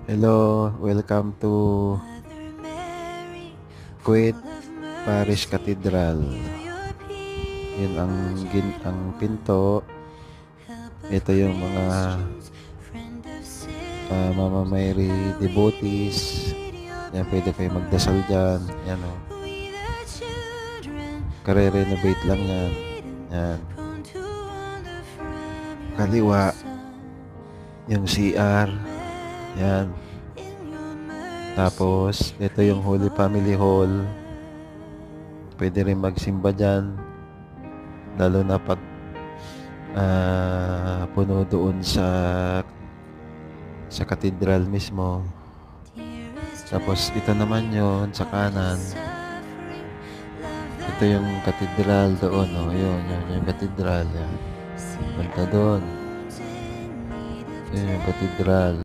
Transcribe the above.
Hello, welcome to Kuwait Parish Cathedral. Yun ang pinto. Ito yung mga Mama Mary devotees. Yan, pwede kayo magdasal dyan. Yan o. Kare-renovate lang yan. Yan. Kaliwa, yung CR. Yan. Tapos, ito yung Holy Family Hall. Pwede rin magsimba dyan. Lalo na pag puno doon sa katedral mismo. Tapos, ito naman yun sa kanan. Ito yung katedral doon. Oh. Yun yung katedral. Yan. Banta doon. Yun yung katedral.